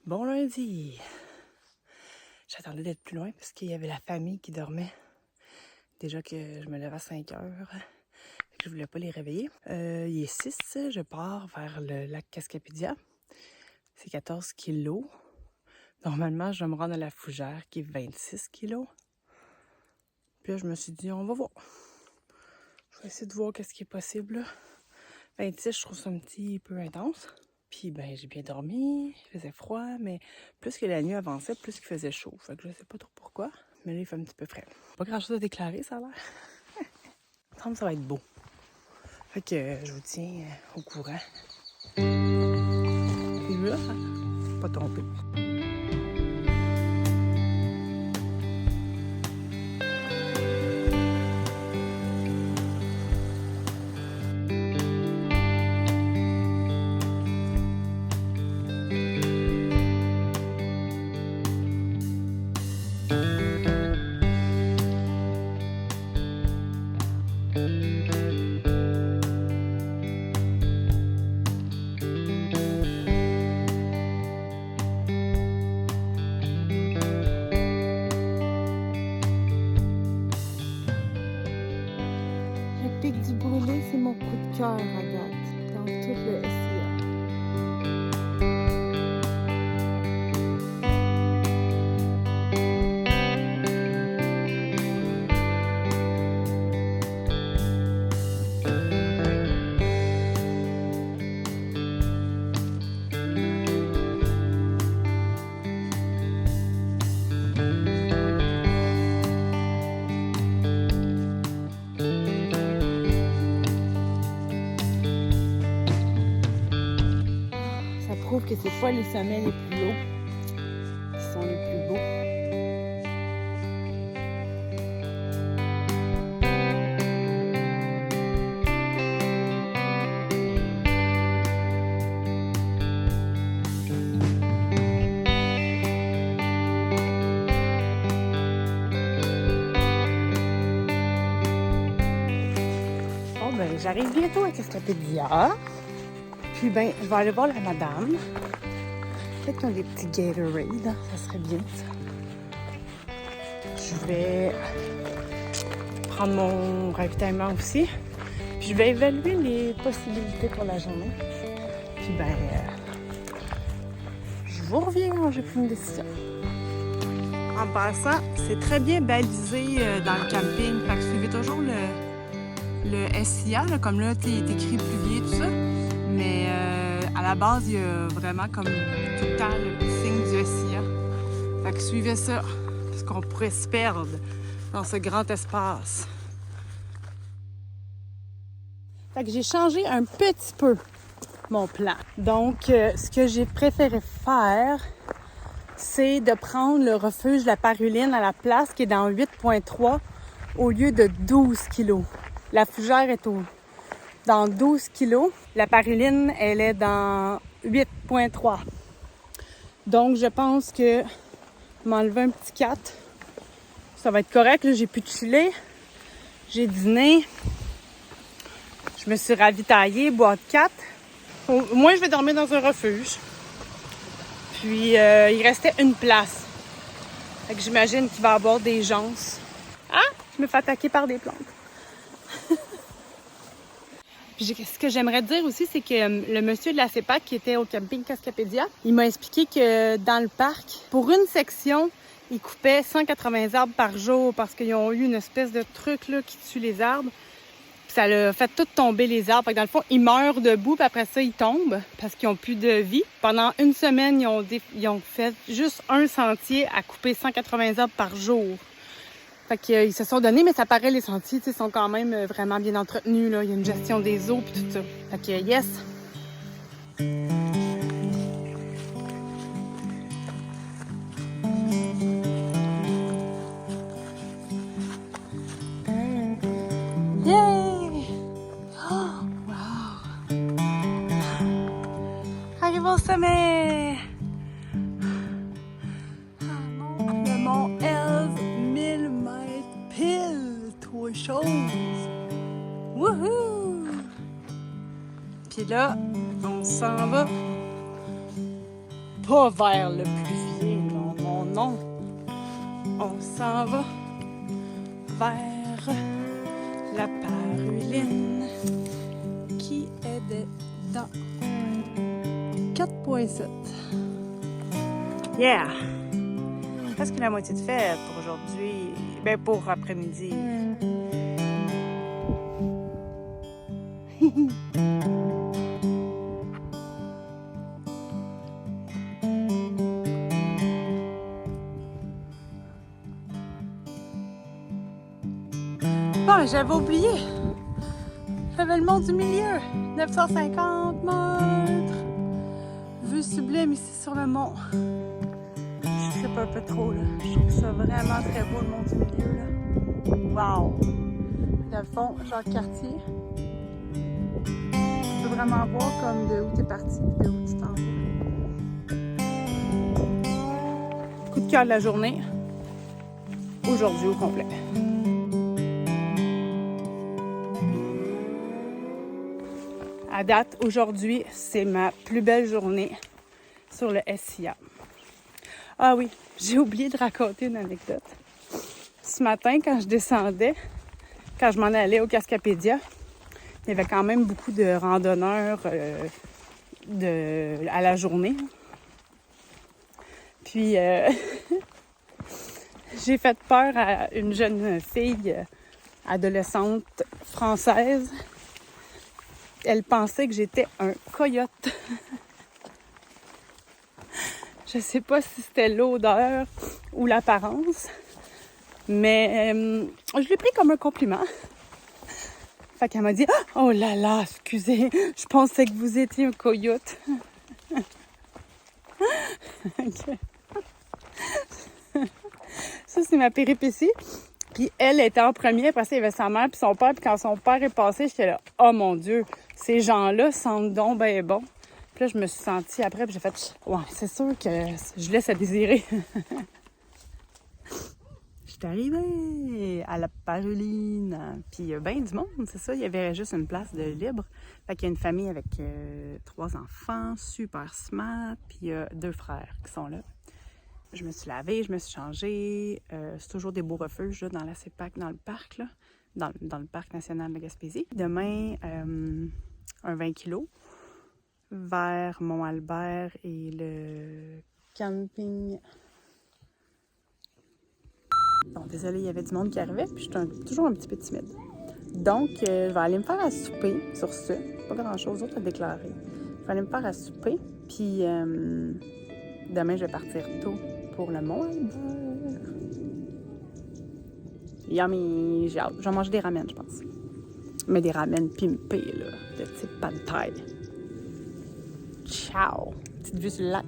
Bon lundi! J'attendais d'être plus loin parce qu'il y avait la famille qui dormait. Déjà que je me lève à 5 heures. Fait que je voulais pas les réveiller. Il est 6, je pars vers le lac Cascapédia. C'est 14 kilos. Normalement, je vais me rendre à la Fougère qui est 26 kilos. Puis là, je me suis dit, on va voir. Je vais essayer de voir qu'est-ce qui est possible. 26, je trouve ça un petit peu intense. Puis ben j'ai bien dormi, il faisait froid, mais plus que la nuit avançait, plus qu'il faisait chaud. Fait que je sais pas trop pourquoi, mais là il fait un petit peu frais. Pas grand chose à déclarer, ça a l'air. Il me semble que ça va être beau. Fait que je vous tiens au courant. Et là, pas tombé. Le pic du brûlé, c'est mon coup de cœur à date dans tout le SIA. Ça prouve que c'est pas les sommets les plus hauts qui sont les plus beaux. Bon ben j'arrive bientôt à Cascapédia. Puis ben je vais aller voir la madame. Peut-être qu'ils ont des petits Gatorade, ça serait bien ça. Je vais prendre mon ravitaillement aussi. Puis je vais évaluer les possibilités pour la journée. Puis ben, je vous reviens quand j'ai pris une décision. En passant, c'est très bien balisé dans le camping. Fait que suivez toujours le SIA, là, comme là, t'es écrit Pluvier, tout ça. Mais à la base, il y a vraiment comme tout le temps le signe du SIA. Fait que suivez ça, parce qu'on pourrait se perdre dans ce grand espace. Fait que j'ai changé un petit peu mon plan. Donc, ce que j'ai préféré faire, c'est de prendre le refuge de la Paruline à la place qui est dans 8,3 au lieu de 12 kilos. La Fougère est dans 12 kilos. La Paruline, elle est dans 8,3. Donc, je pense que m'enlever un petit 4, ça va être correct. Là, j'ai pu chiller. J'ai dîné. Je me suis ravitaillée, boîte 4. Moi, je vais dormir dans un refuge. Puis, il restait une place. Fait que j'imagine qu'il va y avoir des jonces. Ah! Je me fais attaquer par des plantes. Puis ce que j'aimerais dire aussi, c'est que le monsieur de la CEPAC qui était au camping Cascapédia, il m'a expliqué que dans le parc, pour une section, ils coupaient 180 arbres par jour parce qu'ils ont eu une espèce de truc là, qui tue les arbres. Puis ça a fait tout tomber les arbres. Fait que dans le fond, ils meurent debout, puis après ça, ils tombent parce qu'ils n'ont plus de vie. Pendant une semaine, ils ont fait juste un sentier à couper 180 arbres par jour. Fait qu'ils se sont donnés, mais ça paraît, les sentiers sont quand même vraiment bien entretenus. Là. Il y a une gestion des eaux et tout ça. Fait que yes! Yay! Oh, wow! Arrive au sommet! Le mont Elves, 1000 mètres pile, trois choses! Wouhou! Puis là, on s'en va pas vers le Pluviers, non, non, non. On s'en va vers la Paruline qui est dans 4.7. Yeah! Presque la moitié de fête pour aujourd'hui. Ben, pour après-midi. Bon, j'avais oublié. J'avais le mont du milieu. 950 mètres. Vue sublime ici sur le mont. Je trippe un peu trop, là. Je trouve ça vraiment très beau, le mont du milieu, là. Wow! Dans le fond, Jacques-Cartier. Tu peux vraiment voir comme de où t'es parti et de où tu t'en vas. Coup de cœur de la journée. Aujourd'hui au complet. À date, aujourd'hui, c'est ma plus belle journée sur le SIA. Ah oui, j'ai oublié de raconter une anecdote. Ce matin, quand je descendais, quand je m'en allais au Cascapédia, il y avait quand même beaucoup de randonneurs à la journée. Puis, j'ai fait peur à une jeune fille adolescente française. Elle pensait que j'étais un coyote. Je sais pas si c'était l'odeur ou l'apparence, mais je l'ai pris comme un compliment. Fait qu'elle m'a dit « Oh là là, excusez, je pensais que vous étiez un coyote. » Ça, c'est ma péripétie. Puis elle était en premier, après ça, il y avait sa mère puis son père. Puis quand son père est passé, j'étais là « Oh mon Dieu, ces gens-là sentent donc ben bon. » Puis là, je me suis sentie après, puis j'ai fait « Ouais, c'est sûr que je laisse à désirer. » Je suis arrivée à la Paruline. Puis il y a bien du monde, c'est ça. Il y avait juste une place de libre. Fait qu'il y a une famille avec 3 enfants, super smart. Puis il y a 2 frères qui sont là. Je me suis lavée, je me suis changée. C'est toujours des beaux refuges là, dans la CEPAC, dans le parc, là, dans le parc national de Gaspésie. Demain, un 20 kg vers Mont-Albert et le camping. Bon, désolée, il y avait du monde qui arrivait, puis je suis toujours un petit peu timide. Donc, je vais aller me faire à souper sur ce. Pas grand-chose d'autre à déclarer. Je vais aller me faire à souper, puis demain, je vais partir tôt pour le Mont-Albert. Yummy! J'ai hâte. Je vais manger des ramen, je pense. Mais des ramen pimpés, là, de type pad thai. Ciao! Petite vue sur le lac.